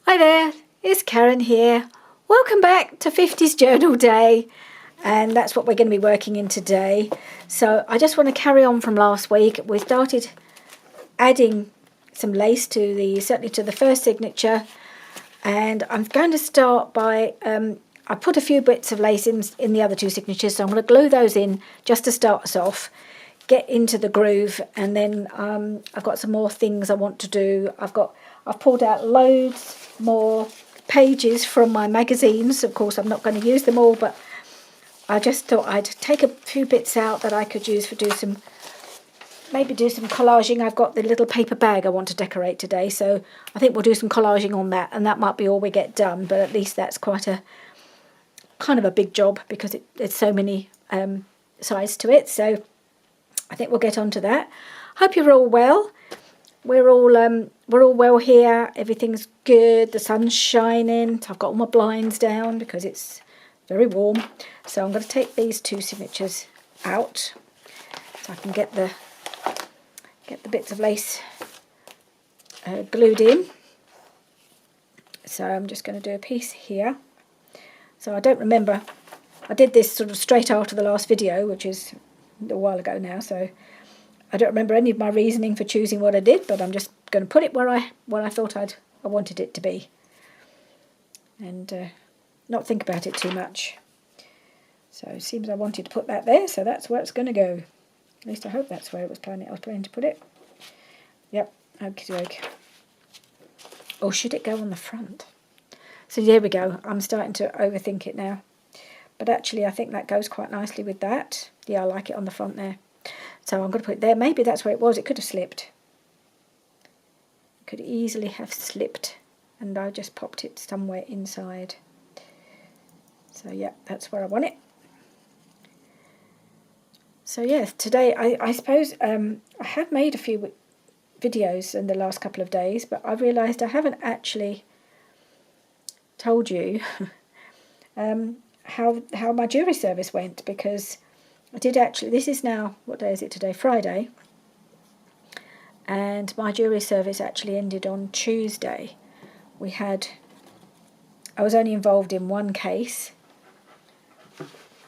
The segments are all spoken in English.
Hi there, it's Karen here. Welcome back to 50s Journal Day, and that's what we're going to be working in today. So I just want to carry on from last week. We started adding some lace to certainly to the first signature, and I'm going to start by I put a few bits of lace in the other two signatures, so I'm going to glue those in just to start us off, get into the groove, and then I've got some more things I want to do. I've pulled out loads more pages from my magazines. Of course, I'm not going to use them all, but I just thought I'd take a few bits out that I could use for maybe do some collaging. I've got the little paper bag I want to decorate today, so I think we'll do some collaging on that, and that might be all we get done, but at least that's quite a kind of a big job because there's so many sides to it. So I think we'll get on to that. Hope you're all well. We're all well here. Everything's good. The sun's shining. So I've got all my blinds down because it's very warm. So I'm going to take these two signatures out so I can get the bits of lace glued in. So I'm just going to do a piece here. So I don't remember. I did this sort of straight after the last video, which is a while ago now. So I don't remember any of my reasoning for choosing what I did, but I'm just going to put it where I thought I wanted it to be, and not think about it too much. So it seems I wanted to put that there, so that's where it's going to go. At least I hope that's where I was planning to put it. Yep, okie doke. Or should it go on the front? So there we go. I'm starting to overthink it now. But actually I think that goes quite nicely with that. Yeah, I like it on the front there. So I'm going to put it there. Maybe that's where it was. It could have slipped. It could easily have slipped. And I just popped it somewhere inside. So yeah, that's where I want it. So yes, today I suppose I have made a few videos in the last couple of days, but I realised I haven't actually told you how my jury service went, because I did actually, this is now, what day is it today? Friday. And my jury service actually ended on Tuesday. I was only involved in one case.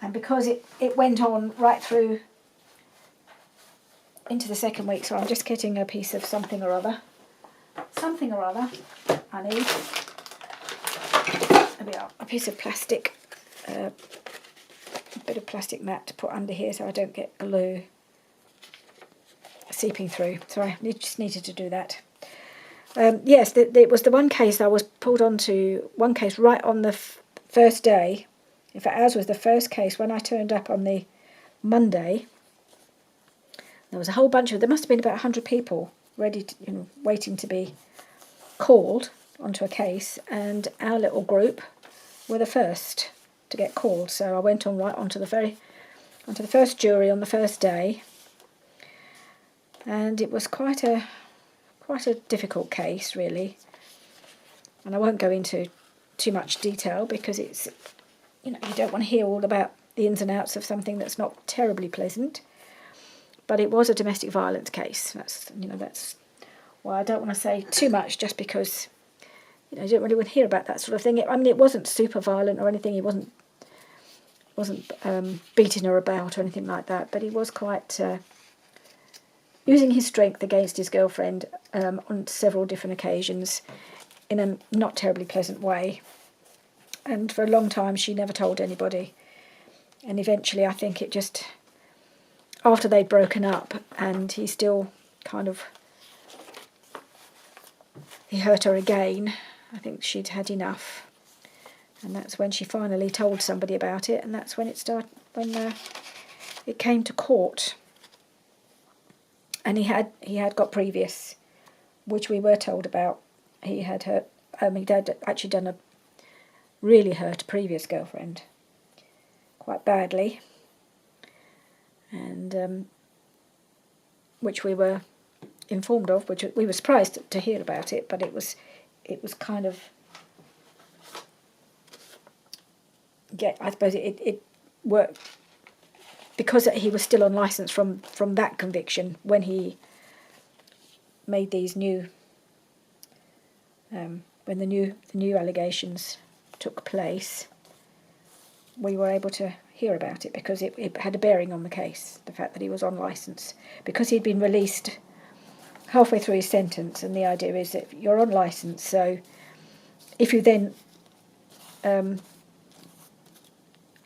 And because it went on right through into the second week, so I'm just getting a piece of something or other. Something or other I need. A piece of plastic, a bit of plastic mat to put under here so I don't get glue seeping through. So I just needed to do that. Yes, it was the one case I was pulled onto, one case right on the first day. In fact, ours was the first case when I turned up on the Monday. There was a whole bunch there must have been about 100 people ready to, waiting to be called onto a case, and our little group were the first to get called. So I went on right onto the first jury on the first day, and it was quite a difficult case, really. And I won't go into too much detail because it's, you don't want to hear all about the ins and outs of something that's not terribly pleasant. But it was a domestic violence case. That's why I don't want to say too much, just because I don't really want to hear about that sort of thing. It wasn't super violent or anything. He wasn't beating her about or anything like that. But he was quite using his strength against his girlfriend on several different occasions in a not terribly pleasant way. And for a long time, she never told anybody. And eventually, I think it just, after they'd broken up, and he still he hurt her again. I think she'd had enough, and that's when she finally told somebody about it, and that's when it came to court. And he had got previous, which we were told about. He had hurt. He'd actually really hurt a previous girlfriend quite badly, and which we were informed of, which we were surprised to hear about it, but it was kind of, yeah, I suppose it worked because he was still on licence from that conviction when he made these new when the new allegations took place, we were able to hear about it because it had a bearing on the case, the fact that he was on licence, because he'd been released halfway through his sentence, and the idea is that you're on licence, so if you then are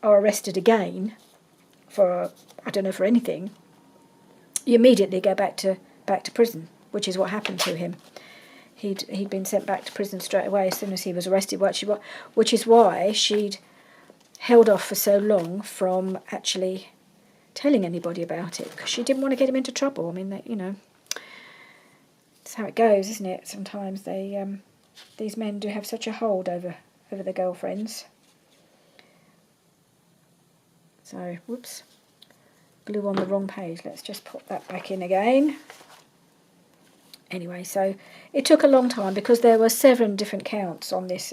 arrested again for, I don't know, for anything, you immediately go back to prison, which is what happened to him. He'd been sent back to prison straight away as soon as he was arrested, which is why she'd held off for so long from actually telling anybody about it, because she didn't want to get him into trouble. I mean, you know, it's how it goes, isn't it? Sometimes these men do have such a hold over their girlfriends. So, whoops, glue on the wrong page. Let's just put that back in again. Anyway, so it took a long time because there were 7 different counts on this.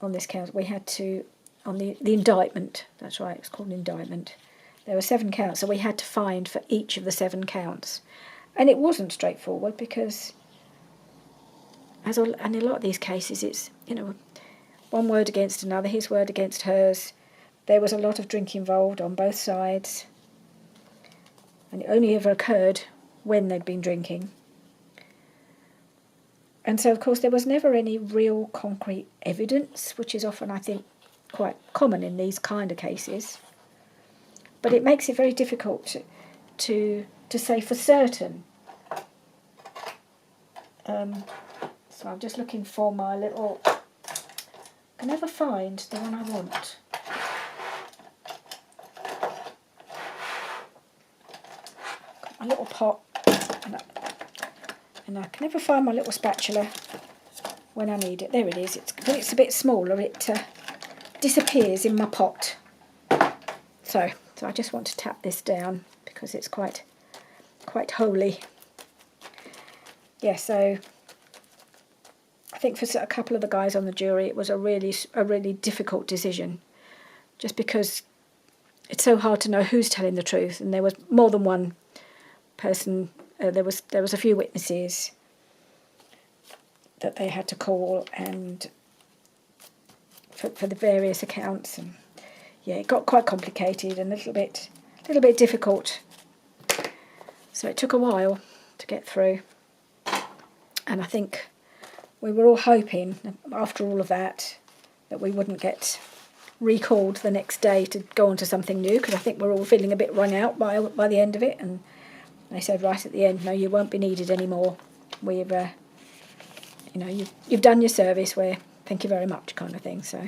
On this count, we had to, on the indictment, that's right, it's called an indictment. There were 7 counts, so we had to find for each of the 7 counts. And it wasn't straightforward because, and in a lot of these cases, it's, you know, one word against another, his word against hers. There was a lot of drink involved on both sides. And it only ever occurred when they'd been drinking. And so, of course, there was never any real concrete evidence, which is often, I think, quite common in these kind of cases. But it makes it very difficult to say for certain. So I'm just looking for my little... I can never find the one I want. Got my little pot, and I can never find my little spatula when I need it. There it is. When it's a bit smaller, it disappears in my pot. So I just want to tap this down because it's quite holy. Yeah, so I think for a couple of the guys on the jury, it was a really difficult decision, just because it's so hard to know who's telling the truth, and there was more than one person. There was a few witnesses that they had to call, and for the various accounts, and yeah, it got quite complicated and a little bit difficult. So it took a while to get through, and I think we were all hoping after all of that we wouldn't get recalled the next day to go on to something new, because I think we're all feeling a bit wrung out by the end of it. And they said right at the end, no, you won't be needed anymore. We've, you've done your service. Thank you very much, kind of thing. So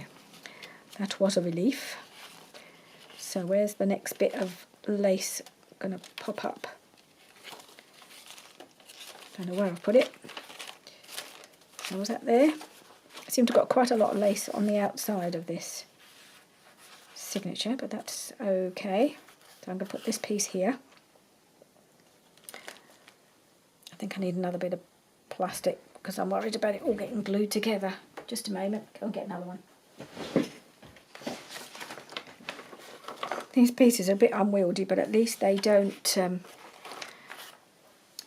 that was a relief. So where's the next bit of lace going to pop up? Don't know where I put it. So was that there? I seem to have got quite a lot of lace on the outside of this signature, but that's okay. So I'm going to put this piece here. I think I need another bit of plastic because I'm worried about it all getting glued together. Just a moment, I'll get another one. These pieces are a bit unwieldy, but at least they don't,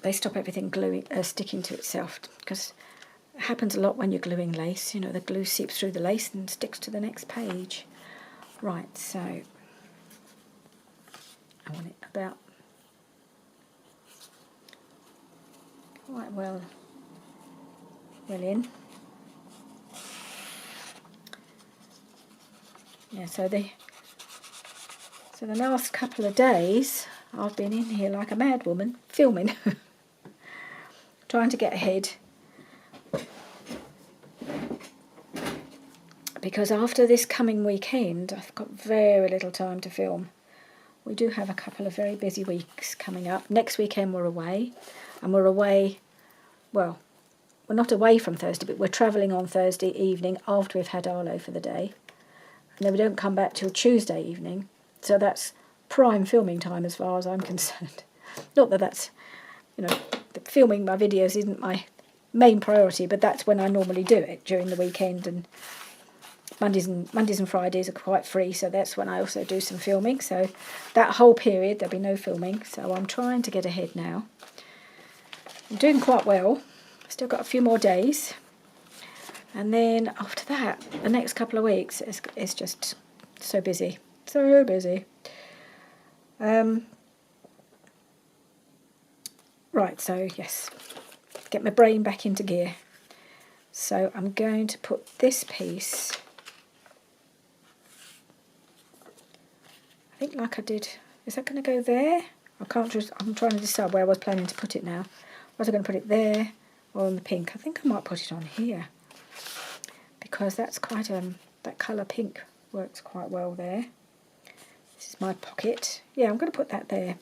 they stop everything sticking to itself, because it happens a lot when you're gluing lace. You know, the glue seeps through the lace and sticks to the next page. Right, so I want it about quite well in. Yeah, so the last couple of days I've been in here like a mad woman filming, trying to get ahead, because after this coming weekend I've got very little time to film. We do have a couple of very busy weeks coming up. Next weekend we're away, and we're away, well, we're not away from Thursday, but we're travelling on Thursday evening after we've had Arlo for the day, and then we don't come back till Tuesday evening. So that's prime filming time as far as I'm concerned. Not that that's, filming my videos isn't my main priority, but that's when I normally do it, during the weekend, and Mondays and Fridays are quite free, so that's when I also do some filming. So that whole period there'll be no filming, so I'm trying to get ahead now. I'm doing quite well, Still got a few more days. And then after that, the next couple of weeks is just so busy. So busy. Right, so yes, get my brain back into gear. So I'm going to put this piece, I think like I did, is that going to go there? I'm trying to decide where I was planning to put it now. Was I going to put it there or on the pink? I think I might put it on here, because that's quite, that colour pink works quite well there. This is my pocket. Yeah, I'm going to put that there.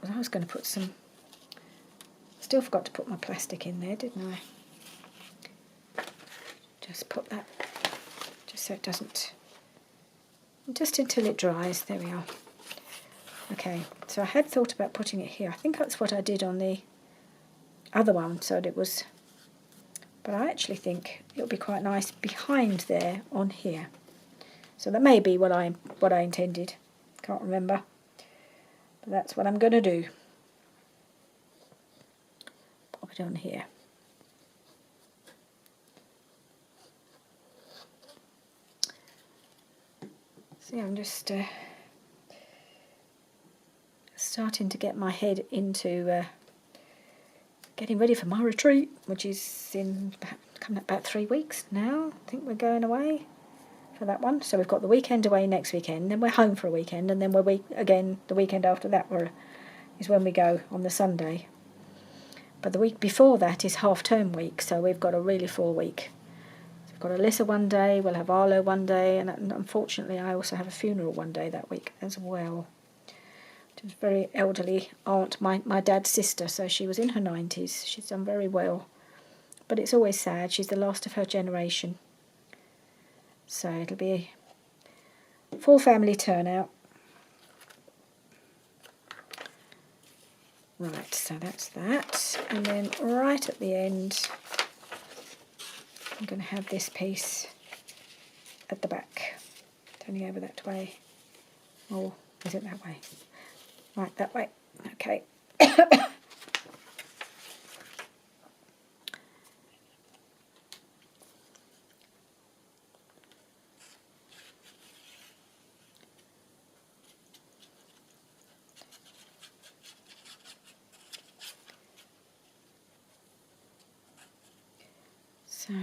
I was going to put some, still forgot to put my plastic in there, didn't I? Just put that, just so it doesn't, just until it dries. There we are. Okay, so I had thought about putting it here. I think that's what I did on the other one, so that it was, but I actually think it'll be quite nice behind there on here. So that may be what I intended. Can't remember. But that's what I'm going to do. Pop it on here. See, I'm just starting to get my head into getting ready for my retreat, which is coming up about 3 weeks now. I think we're going away for that one. So we've got the weekend away next weekend, then we're home for a weekend, and then again the weekend after that is when we go on the Sunday. But the week before that is half-term week, so we've got a really full week. So we've got Alyssa one day, we'll have Arlo one day, and unfortunately I also have a funeral one day that week as well. She was a very elderly aunt, my dad's sister, so she was in her 90s. She's done very well, but it's always sad. She's the last of her generation. So it'll be a full family turnout. Right, so that's that. And then right at the end, I'm going to have this piece at the back. Turning over that way. Or is it that way? Right, that way. Okay. So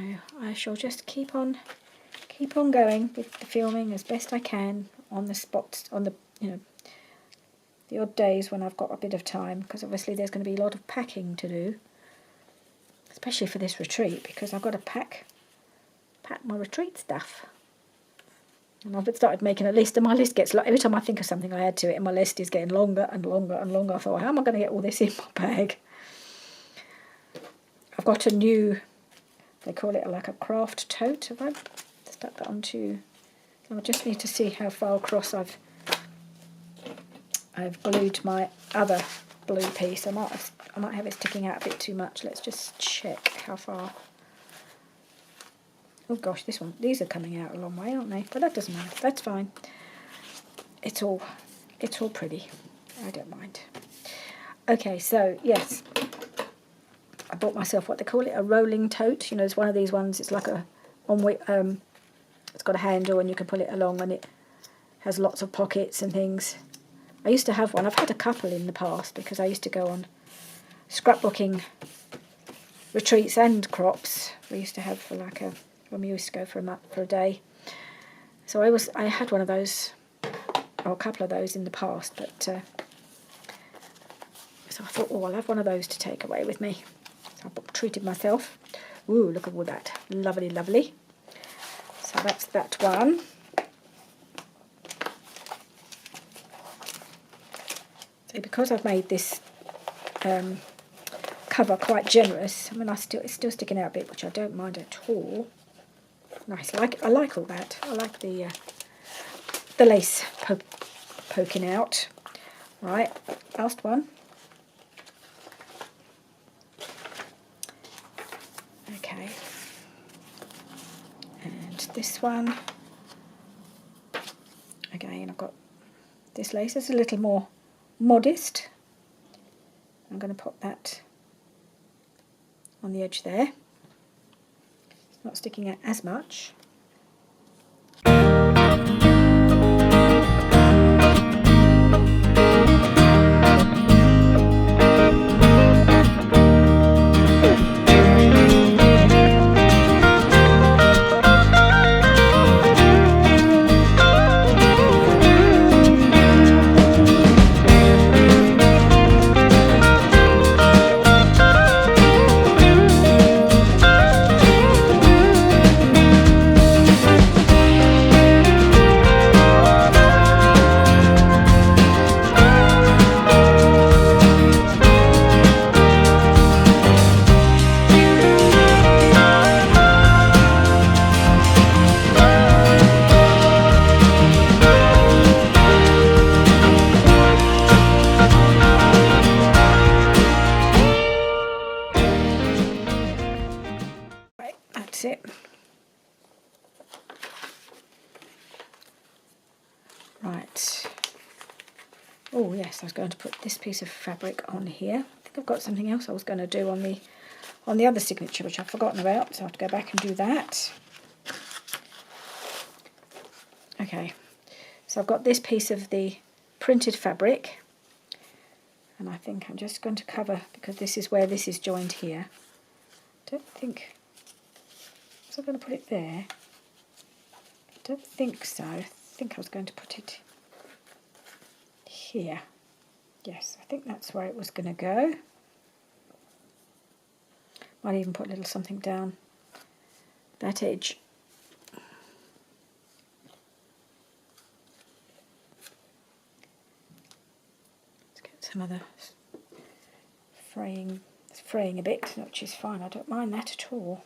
I shall just keep on going with the filming as best I can on the spots, on the the odd days when I've got a bit of time, because obviously there's going to be a lot of packing to do, especially for this retreat, because I've got to pack my retreat stuff. And I've started making a list, and my list gets, every time I think of something I add to it, and my list is getting longer and longer and longer. I thought, how am I going to get all this in my bag? I've got a new, they call it like a craft tote. Have I stuck that onto? I just need to see how far across I've glued my other blue piece. I might have it sticking out a bit too much. Let's just check how far. Oh gosh, these are coming out a long way, aren't they? But that doesn't matter. That's fine. It's all pretty. I don't mind. Okay, so yes, I bought myself what they call it, a rolling tote. You know, it's one of these ones. It's like it's got a handle and you can pull it along, and it has lots of pockets and things. I used to have one. I've had a couple in the past because I used to go on scrapbooking retreats and crops. We used to have when we used to go for a day. So I had one of those, or a couple of those in the past, but so I thought, oh, I'll have one of those to take away with me. So I treated myself. Ooh, look at all that. Lovely, lovely. So that's that one. So because I've made this cover quite generous, I mean, it's still sticking out a bit, which I don't mind at all. Nice, I like all that. I like the lace poking out. Right, last one. Okay, and this one. Again, I've got this lace. It's a little more modest I'm going to pop that on the edge there. It's not sticking out as much. That's it. Right. Oh yes, I was going to put this piece of fabric on here. I think I've got something else I was going to do on the other signature, which I've forgotten about, so I have to go back and do that. Okay, so I've got this piece of the printed fabric, and I think I'm just going to cover, because this is where this is joined here. I don't think, was I going to put it there? I don't think so. I think I was going to put it here. Yes, I think that's where it was going to go. Might even put a little something down that edge. Let's get some other fraying. It's fraying a bit, which is fine. I don't mind that at all.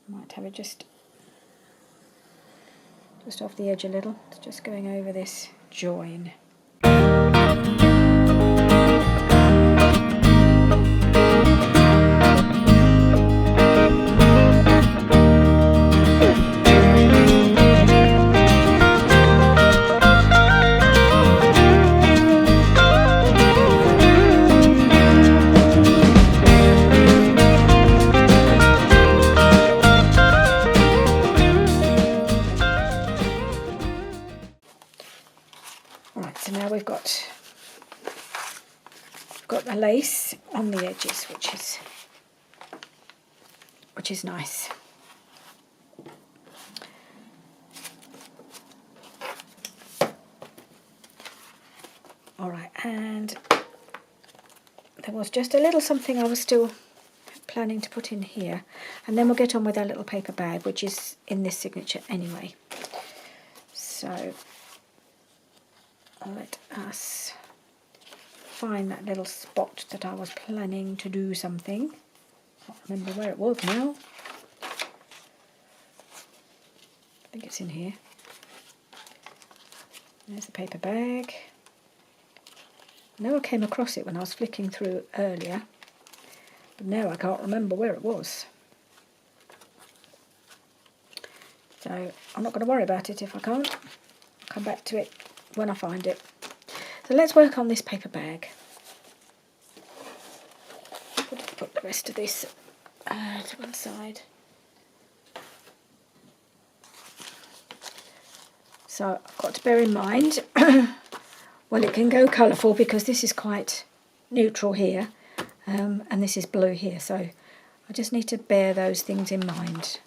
I might have it just off the edge a little. It's just going over this join. Right, so now we've got the lace on the edges, which is nice. All right, and there was just a little something I was still planning to put in here, and then we'll get on with our little paper bag, which is in this signature anyway. So let us find that little spot that I was planning to do something. Can't remember where it was now. I think it's in here. There's the paper bag. I know I came across it when I was flicking through earlier, but now I can't remember where it was. So I'm not going to worry about it if I can't. I'll come back to it when I find it. So let's work on this paper bag. Put the rest of this to one side. So I've got to bear in mind, well, it can go colourful because this is quite neutral here, and this is blue here, so I just need to bear those things in mind.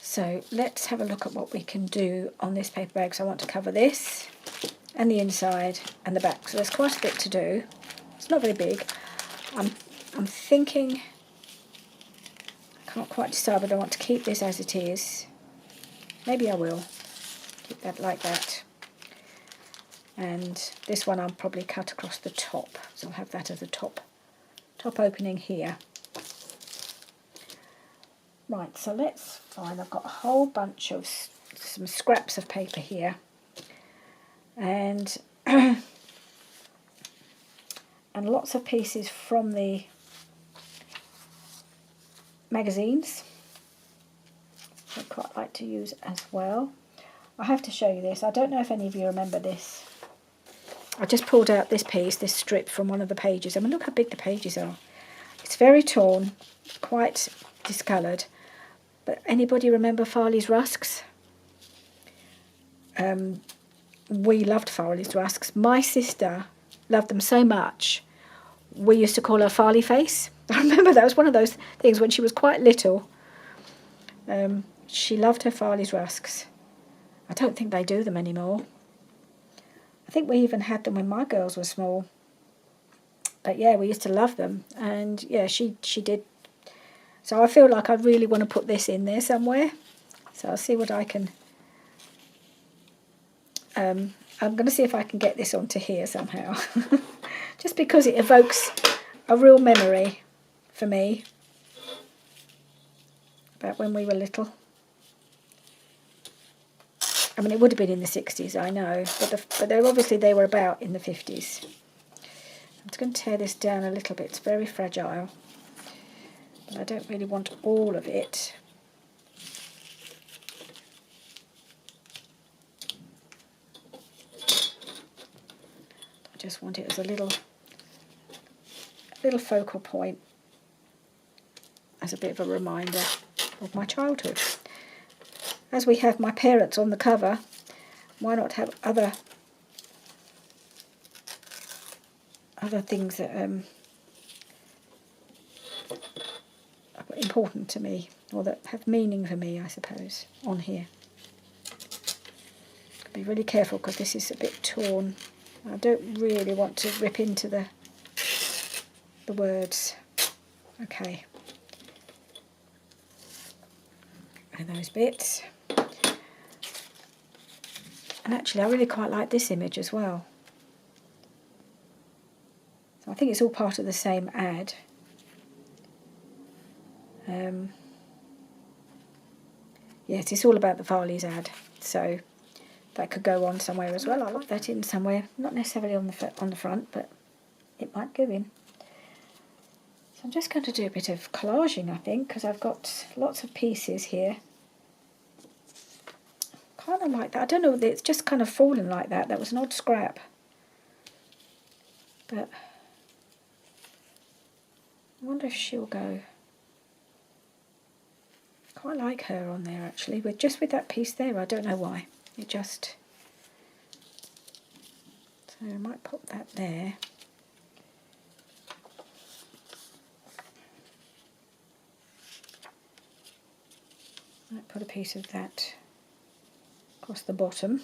So let's have a look at what we can do on this paper bag. So I want to cover this and the inside and the back. So there's quite a bit to do. It's not very big. I'm thinking, I can't quite decide whether I want to keep this as it is. Maybe I will keep that like that. And this one I'll probably cut across the top. So I'll have that as a top opening here. Right, so let's find, I've got a whole bunch of some scraps of paper here, and and lots of pieces from the magazines. I'll quite like to use as well. I have to show you this. I don't know if any of you remember this. I just pulled out this piece, this strip from one of the pages. I mean, look how big the pages are. It's very torn, quite discoloured. But anybody remember Farley's rusks? We loved Farley's rusks. My sister loved them so much, we used to call her Farley Face. I remember that was one of those things when she was quite little. She loved her Farley's rusks. I don't think they do them anymore. I think we even had them when my girls were small. But yeah, we used to love them. And yeah, she did. So I feel like I really want to put this in there somewhere. So I'll see what I can... I'm going to see if I can get this onto here somehow. Just because it evokes a real memory for me about when we were little. I mean, it would have been in the 60s, I know, but obviously they were about in the 50s. I'm just going to tear this down a little bit. It's very fragile, but I don't really want all of it. I just want it as a little focal point, as a bit of a reminder of my childhood. As we have my parents on the cover, why not have other things that are important to me, or that have meaning for me, I suppose, on here. Be really careful because this is a bit torn. I don't really want to rip into the words. Okay. And those bits. And actually I really quite like this image as well. So I think it's all part of the same ad. Yes, it's all about the Farley's ad, so that could go on somewhere as well. I'll put that in somewhere, not necessarily on the front, but it might go in. So I'm just going to do a bit of collaging, I think, because I've got lots of pieces here. Kind of like that. I don't know, it's just kind of fallen like that. That was an odd scrap. But I wonder if she'll go. Quite like her on there actually, with that piece there. I don't know why. It just... So I might put that there. Might put a piece of that across the bottom.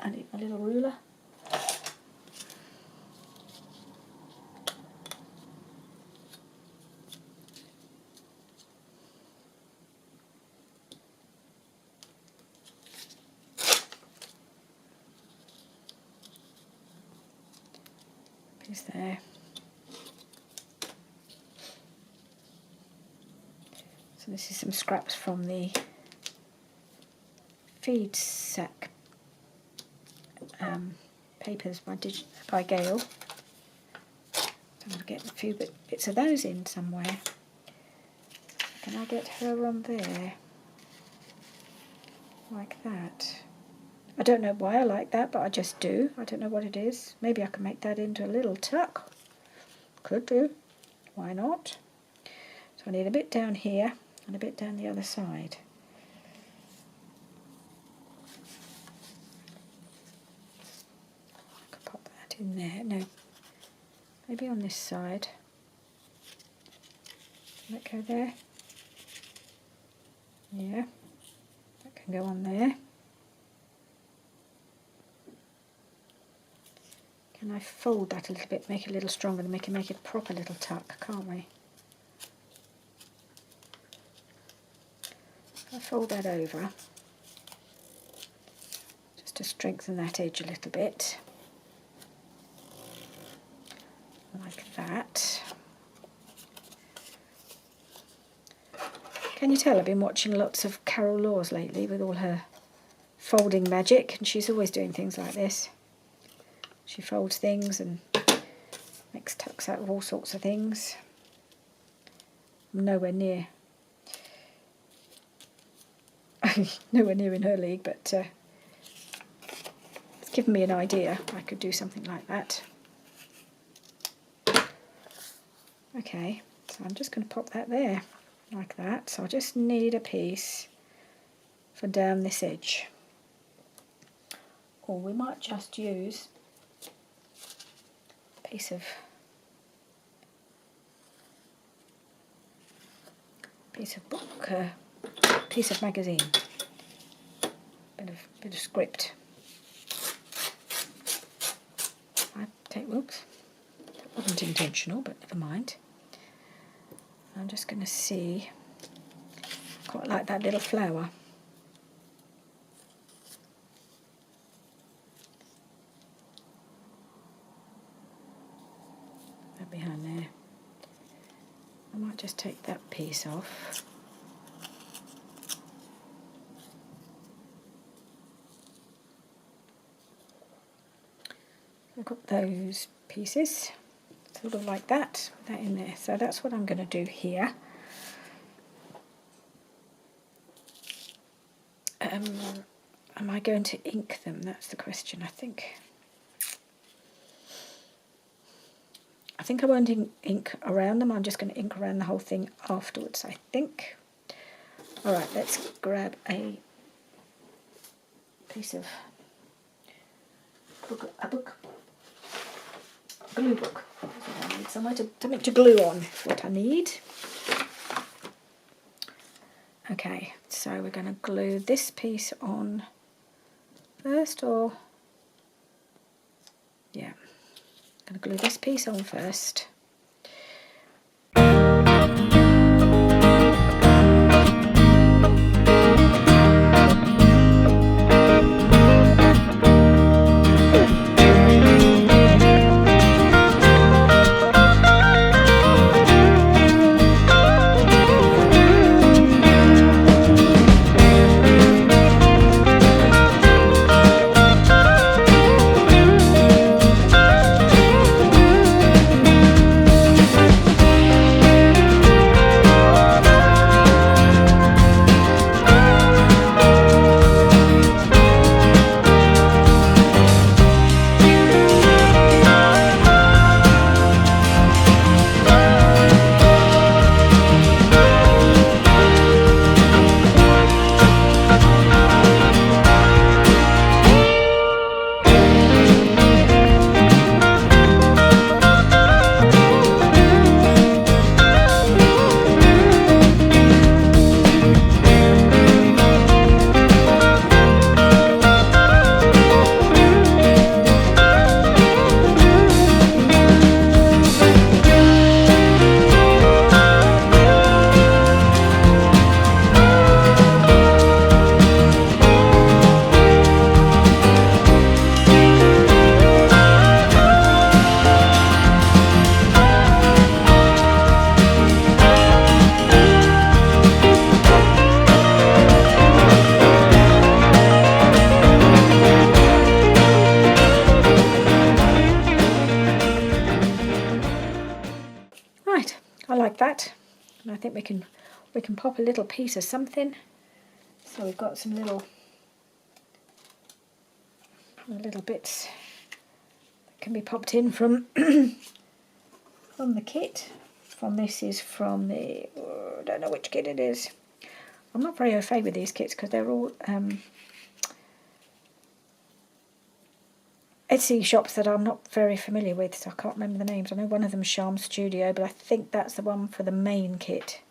I need my little ruler. Piece there. So this is some scraps from the feed sack papers by Gail. So I'm going to get a few bits of those in somewhere. Can I get her on there? Like that. I don't know why I like that, but I just do. I don't know what it is. Maybe I can make that into a little tuck. Could do. Why not? So I need a bit down here and a bit down the other side. I could pop that in there. No. Maybe on this side. Let go there. Yeah. That can go on there. Can I fold that a little bit, make it a little stronger, and make it a proper little tuck, can't we? I'll fold that over, just to strengthen that edge a little bit, like that. Can you tell I've been watching lots of Carol Laws lately with all her folding magic, and she's always doing things like this. She folds things and makes tucks out of all sorts of things. I'm nowhere near in her league, but it's given me an idea. I could do something like that. Okay, so I'm just going to pop that there like that. So I just need a piece for down this edge, or we might just use a piece of book, piece of magazine, bit of script. Whoops, that wasn't intentional, but never mind. I'm just going to see. I quite like that little flower. That behind there. I might just take that piece off. I've got those pieces, sort of like that, put that in there. So that's what I'm going to do here. Am I going to ink them? That's the question, I think. I think I won't ink around them. I'm just going to ink around the whole thing afterwards, I think. All right, let's grab a piece of glue book. That's what I need. Something to glue on is what I need. Okay, so we're going to glue this piece on first, or yeah, I'm going to glue this piece on first. That, and I think we can pop a little piece of something. So we've got some little bits that can be popped in from from the kit. This is from the I don't know which kit it is. I'm not very au fait with these kits because they're all Etsy shops that I'm not very familiar with, so I can't remember the names. I know one of them's Charm Studio, but I think that's the one for the main kit.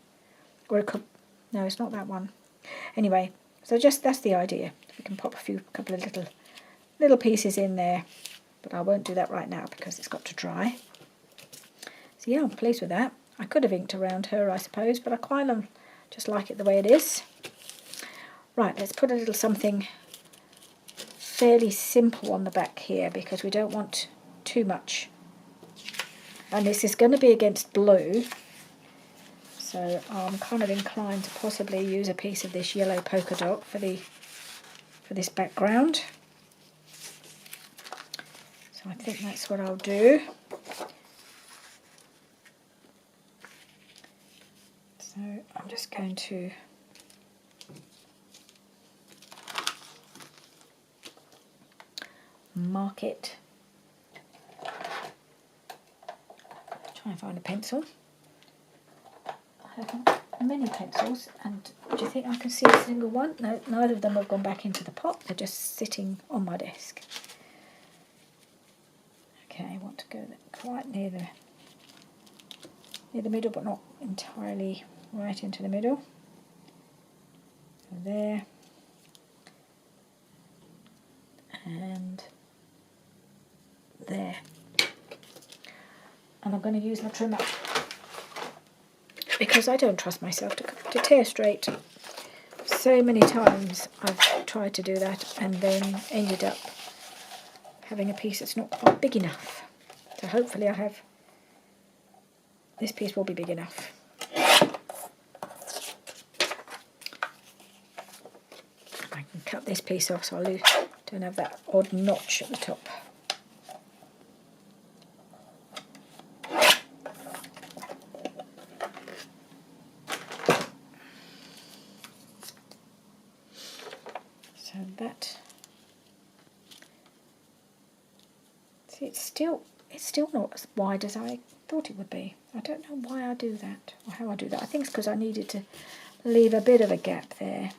Or it could, no, it's not that one. Anyway, so that's the idea. We can pop a couple of little pieces in there, but I won't do that right now because it's got to dry. So yeah, I'm pleased with that. I could have inked around her, I suppose, but I quite just like it the way it is. Right, let's put a little something fairly simple on the back here because we don't want too much, and this is going to be against blue, so I'm kind of inclined to possibly use a piece of this yellow polka dot for the for this background. So I think that's what I'll do. So I'm just going to mark it. Try and find a pencil. I have many pencils, and do you think I can see a single one? No, neither of them have gone back into the pot. They're just sitting on my desk. Okay, I want to go quite near the middle, but not entirely right into the middle. So there. And there. And I'm going to use my trimmer, because I don't trust myself to tear straight. So many times I've tried to do that and then ended up having a piece that's not quite big enough. So hopefully this piece will be big enough. I can cut this piece off so I don't have that odd notch at the top. So that, see, it's still not as wide as I thought it would be. I don't know why I do that, or how I do that. I think it's because I needed to leave a bit of a gap there.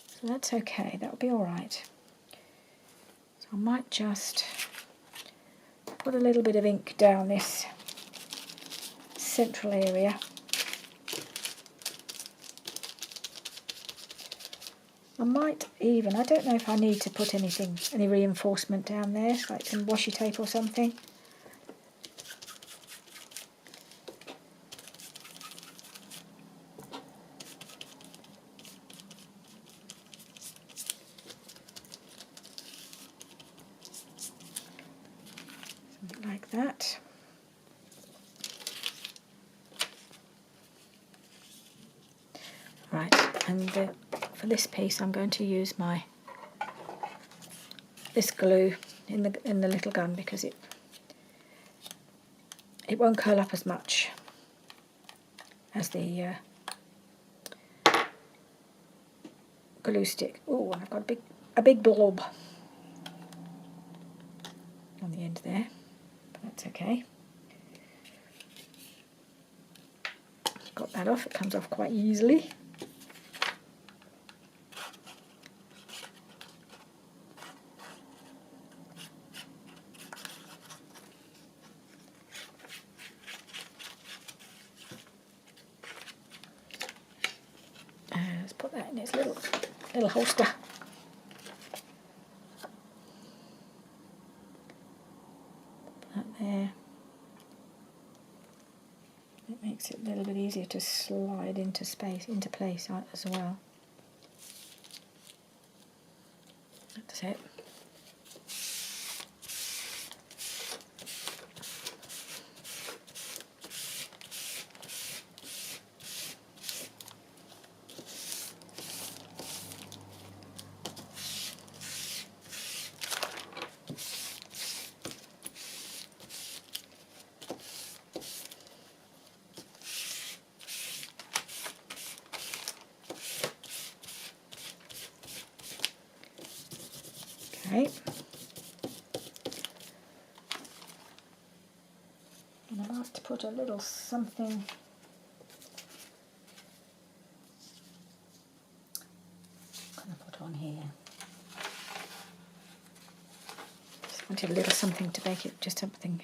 So that's okay, that'll be all right. So I might just put a little bit of ink down this central area. I might even, I don't know if I need to put any reinforcement down there, like some washi tape or something. Something like that. Right, and for this piece I'm going to use this glue in the little gun, because it won't curl up as much as the glue stick. Oh, and I've got a big blob on the end there, but that's okay. Got that off, it comes off quite easily. Let's put that in its little holster. Put that there. It makes it a little bit easier to slide into place as well. That's it. Okay. And I'll have to put a little something on here. Just wanted a little something to make it just something.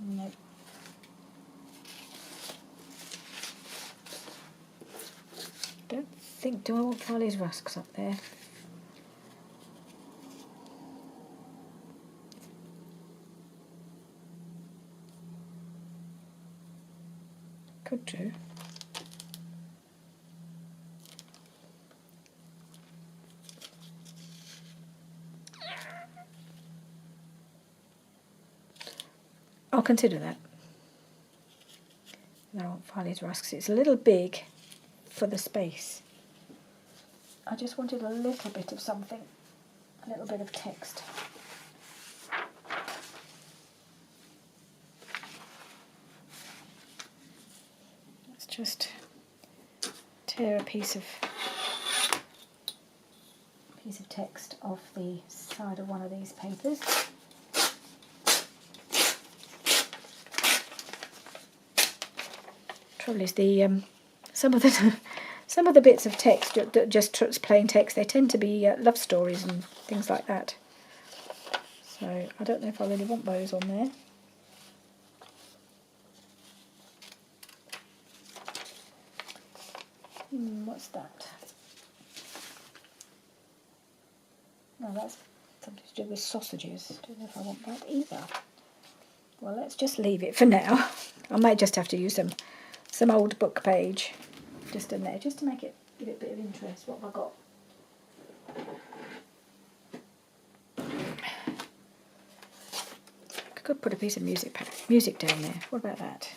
Nope. Do I want Farley's rusks up there? Could do. I'll consider that. I don't want Farley's rusks. It's a little big for the space. I just wanted a little bit of something, a little bit of text. Let's just tear a piece of text off the side of one of these papers. Trouble is some of the bits of text, just plain text, they tend to be love stories and things like that. So I don't know if I really want those on there. What's that? No, that's something to do with sausages. Don't know if I want that either. Well, let's just leave it for now. I might just have to use some old book page just in there, just to make it give it a bit of interest. What have I got? I could put a piece of music down there. What about that?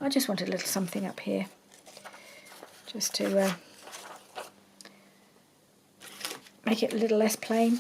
I just wanted a little something up here, just to make it a little less plain.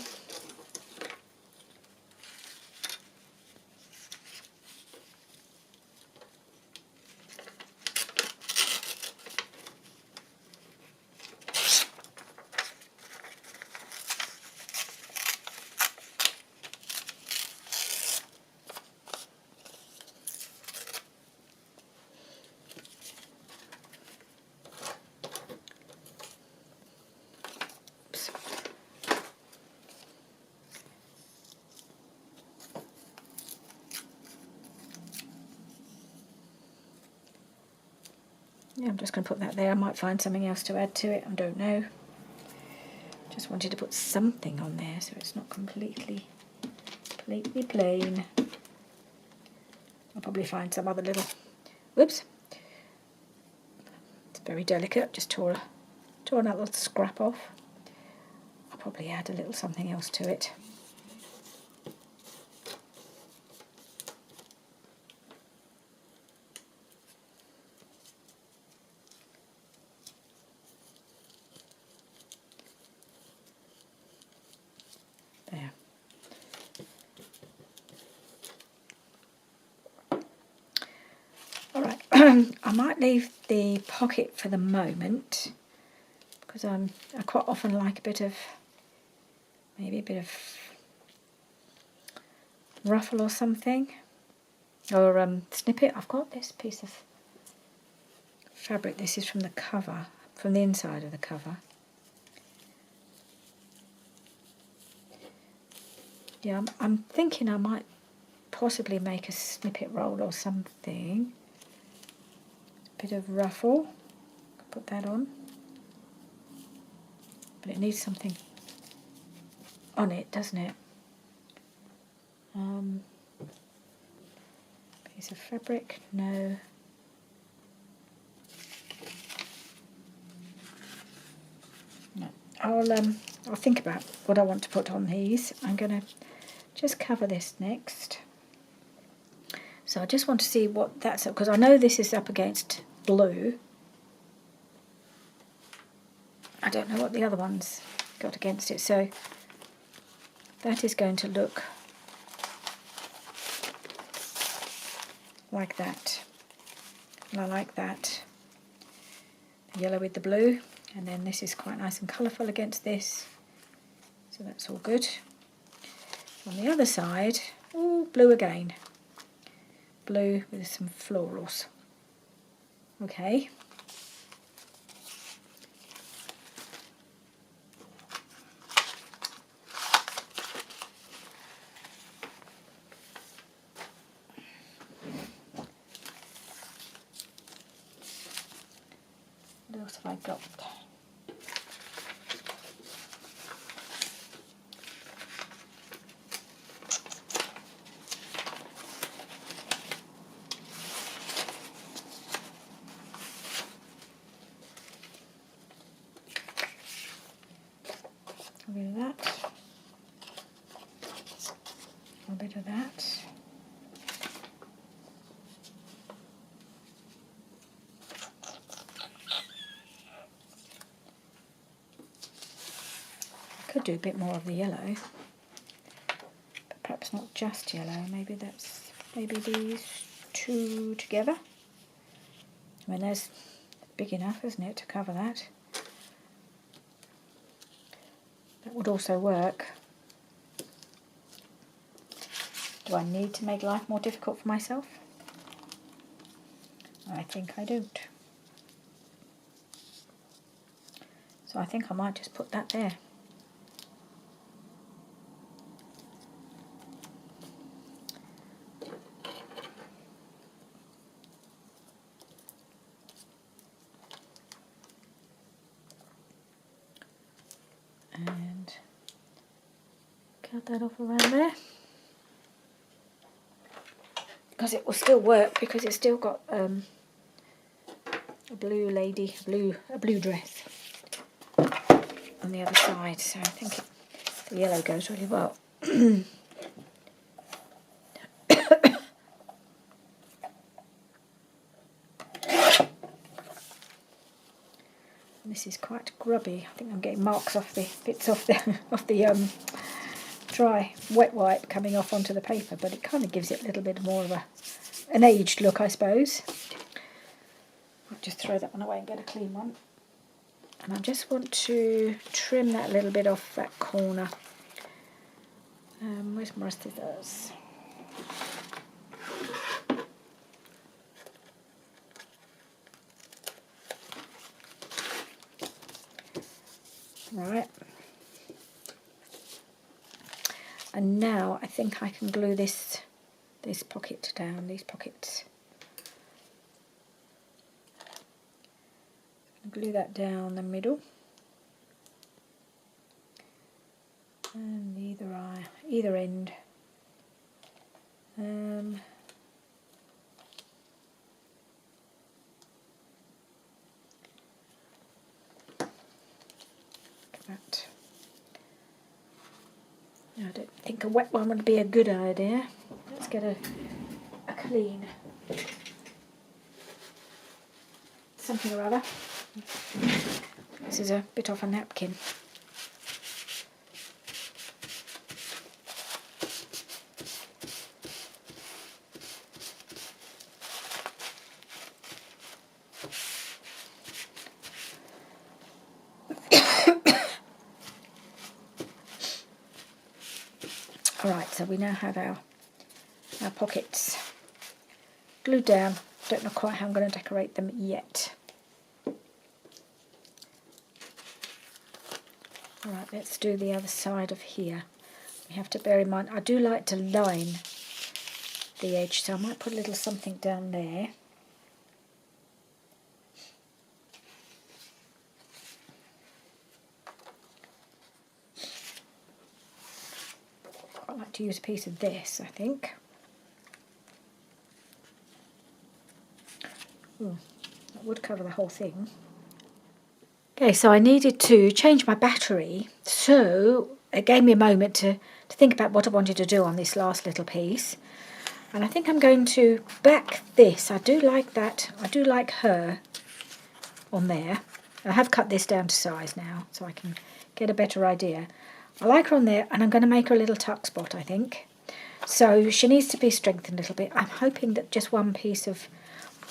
Yeah, I'm just going to put that there. I might find something else to add to it. I don't know. Just wanted to put something on there so it's not completely plain. I'll probably find some other little... Whoops. It's very delicate. Just tore that little scrap off. I'll probably add a little something else to it. There. Alright, I might leave the pocket for the moment because I quite often like maybe a bit of ruffle or something, or snippet. I've got this piece of fabric. This is from the cover, from the inside of the cover. Yeah, I'm thinking I might possibly make a snippet roll or something. A bit of ruffle, put that on. But it needs something on it, doesn't it? Piece of fabric, no. No. I'll think about what I want to put on these. I'm going to just cover this next. So I just want to see what that's up, because I know this is up against blue. I don't know what the other one's got against it, so that is going to look like that. And I like that. The yellow with the blue, and then this is quite nice and colourful against this, so that's all good. On the other side, oh, blue again. Blue with some florals. Okay. What else have I got? A bit of that. A bit of that. could do a bit more of the yellow, but perhaps not just yellow. Maybe these two together. I mean, there's big enough, isn't it, to cover that? That would also work. Do I need to make life more difficult for myself? I think I don't. So I think I might just put that there. And cut that off around there. Because it will still work, because it's still got a blue dress on the other side, so I think the yellow goes really well. This is quite grubby. I think I'm getting marks off the bits off the dry wet wipe coming off onto the paper, but it kind of gives it a little bit more of an aged look, I suppose. I'll just throw that one away and get a clean one. And I just want to trim that a little bit off that corner. Where's my rest of those? Right. And now I think I can glue this pocket down, these pockets. Glue that down the middle. And either end. That. I don't think a wet one would be a good idea. Let's get a clean something or other. This is a bit off a napkin. Alright, so we now have our pockets glued down. Don't know quite how I'm going to decorate them yet. Alright, let's do the other side of here. We have to bear in mind, I do like to line the edge, so I might put a little something down there. Quite like to use a piece of this, I think. Ooh, that would cover the whole thing. Okay, so I needed to change my battery, so it gave me a moment to think about what I wanted to do on this last little piece. And I think I'm going to back this. I do like that. I do like her on there. I have cut this down to size now, so I can get a better idea. I like her on there, and I'm going to make her a little tuck spot, I think. So she needs to be strengthened a little bit. I'm hoping that just one piece of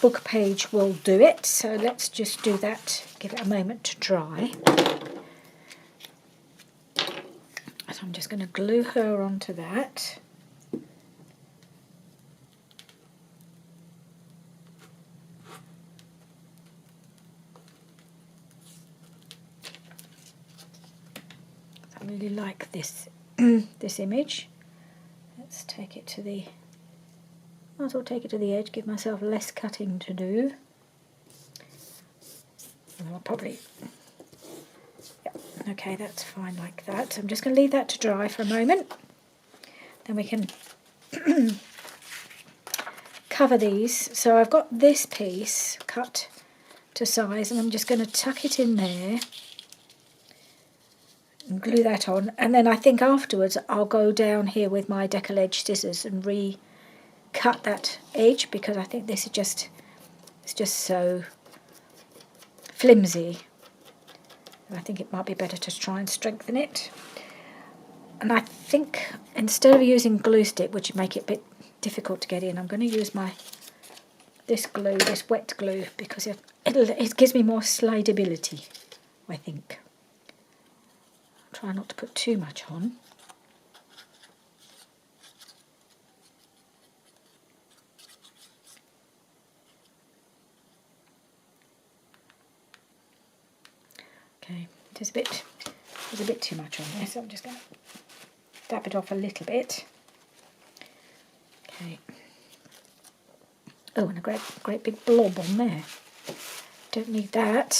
book page will do it, so let's just do that, give it a moment to dry. So I'm just going to glue her onto that. I really like this this image. Let's take it to the might as well take it to the edge, give myself less cutting to do. And I'll probably, yeah, okay, that's fine like that. So I'm just going to leave that to dry for a moment. Then we can cover these. So I've got this piece cut to size, and I'm just going to tuck it in there and glue that on. And then I think afterwards I'll go down here with my decal edge scissors and cut that edge, because I think this is it's just so flimsy. And I think it might be better to try and strengthen it. And I think instead of using glue stick, which would make it a bit difficult to get in, I'm going to use this glue, this wet glue, because it gives me more slideability, I think. Try not to put too much on. Okay, there's a bit too much on there, so I'm just going to dab it off a little bit. Okay. Oh, and a great big blob on there. Don't need that.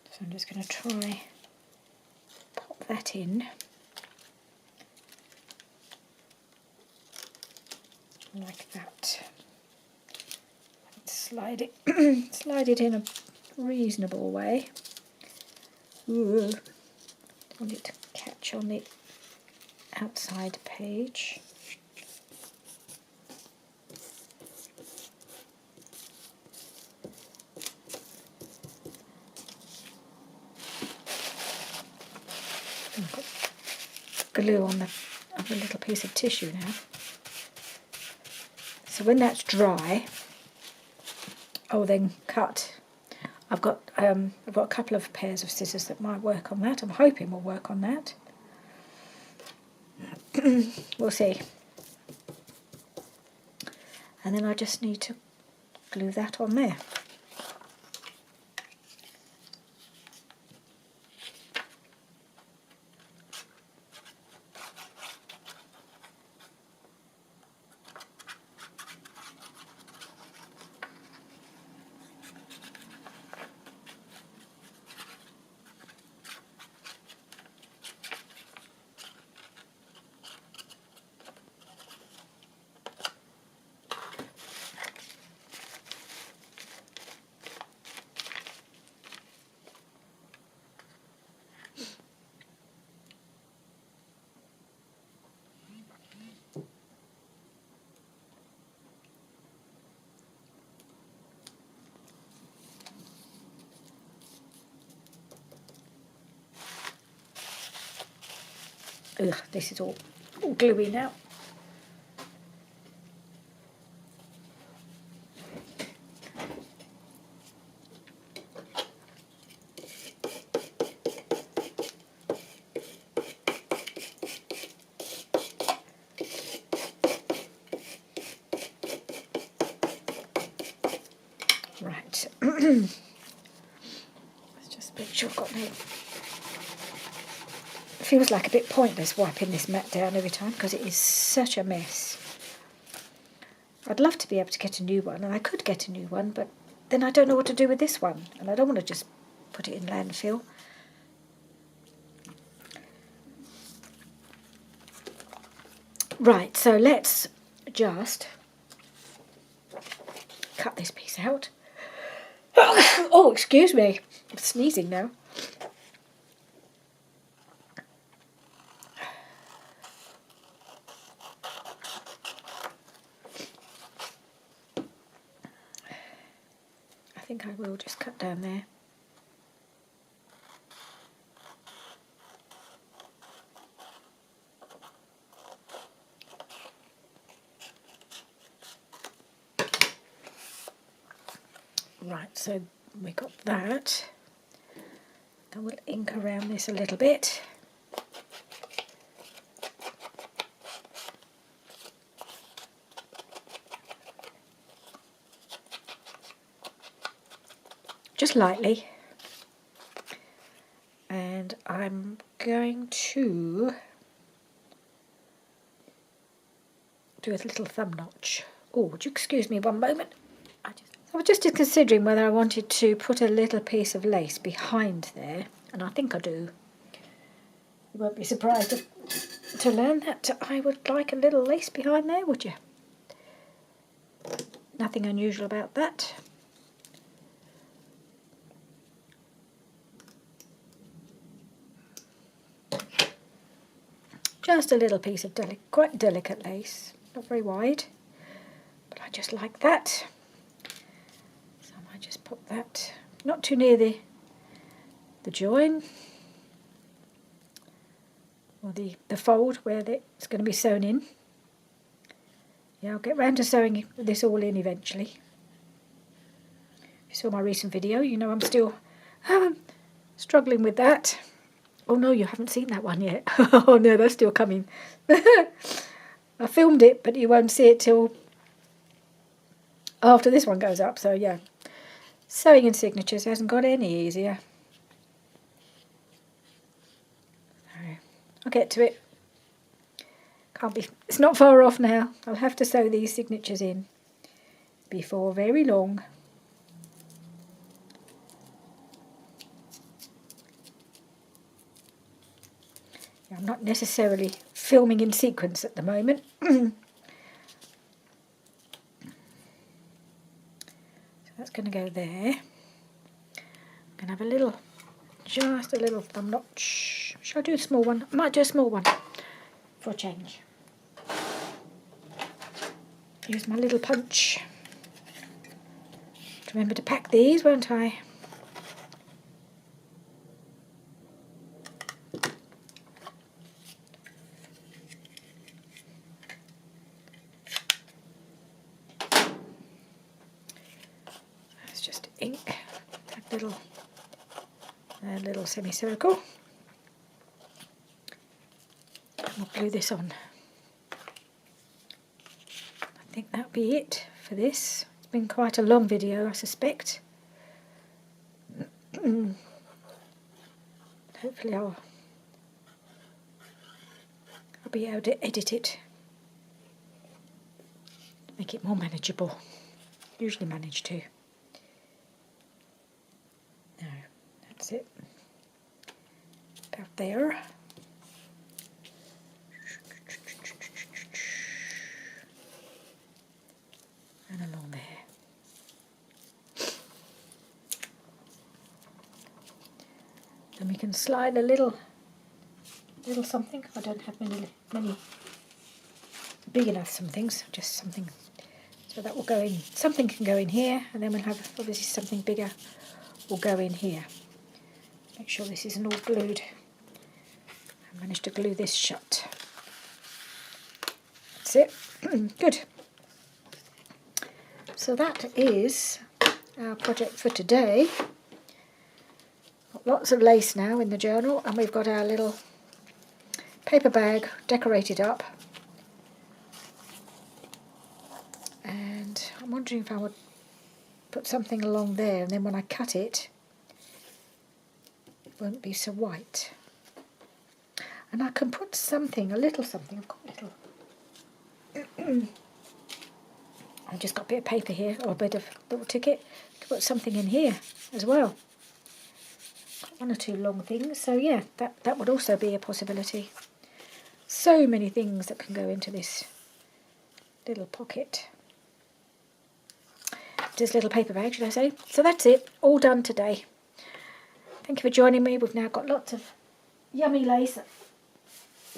So I'm just going to try pop that in. Like that. Slide it in a reasonable way. Ooh. I want it to catch on the outside page. I've got glue on the little piece of tissue now. So when that's dry, I'll then cut. I've got a couple of pairs of scissors that might work on that. I'm hoping will work on that. We'll see. And then I just need to glue that on there. Ugh, this is all gluey now. Right. Let's just make sure I've got no... It feels like a bit pointless wiping this mat down every time because it is such a mess. I'd love to be able to get a new one, and I could get a new one, but then I don't know what to do with this one, and I don't want to just put it in landfill. Right, so let's just cut this piece out. Oh, excuse me. I'm sneezing now. I think I will just cut down there. Right, so we got that. Then we'll ink around this a little bit. Just lightly. And I'm going to do a little thumb notch. Oh, would you excuse me one moment? I was just considering whether I wanted to put a little piece of lace behind there, and I think I do. You won't be surprised to learn that I would like a little lace behind there, would you? Nothing unusual about that. Just a little piece of quite delicate lace, not very wide, but I just like that. So I might just put that not too near the join. or the fold where it's going to be sewn in. Yeah, I'll get round to sewing this all in eventually. If you saw my recent video, you know I'm still struggling with that. Oh no, you haven't seen that one yet. Oh no, that's still coming. I filmed it, but you won't see it till after this one goes up. So yeah, sewing in signatures hasn't got any easier. I'll get to it. It's not far off now. I'll have to sew these signatures in before very long. I'm not necessarily filming in sequence at the moment. So that's going to go there. I'm going to have a little, just a little thumb notch. Shall I do a small one? I might do a small one for a change. Use my little punch. Remember to pack these, won't I? That's just ink. A little semicircle. And we'll glue this on. I think that'll be it for this. It's been quite a long video, I suspect. Hopefully I'll be able to edit it, make it more manageable. Usually manage to. No, that's it. About there. And along there. Then we can slide a little something. I don't have many big enough somethings, just something. So that will go in, something can go in here, and then we'll have obviously something bigger will go in here. Make sure this isn't all glued. I managed to glue this shut. That's it. Good. So that is our project for today. Got lots of lace now in the journal, and we've got our little paper bag decorated up. And I'm wondering if I would put something along there, and then when I cut it, it won't be so white. And I can put something, a little something, I've got a little... I've just got a bit of paper here, or a bit of little ticket, to put something in here as well. Got one or two long things, so yeah, that would also be a possibility. So many things that can go into this little pocket. This little paper bag, should I say. So that's it, all done today. Thank you for joining me. We've now got lots of yummy lace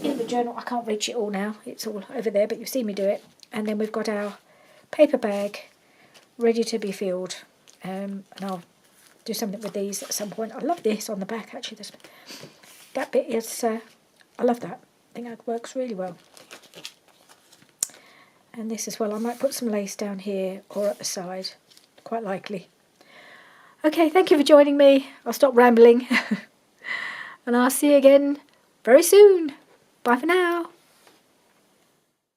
in the journal. I can't reach it all now, it's all over there, but you've seen me do it. And then we've got our paper bag ready to be filled, and I'll do something with these at some point. I love this on the back actually. That bit is, I love that. I think that works really well. And this as well, I might put some lace down here or at the side, quite likely. Okay, thank you for joining me. I'll stop rambling and I'll see you again very soon. Bye for now.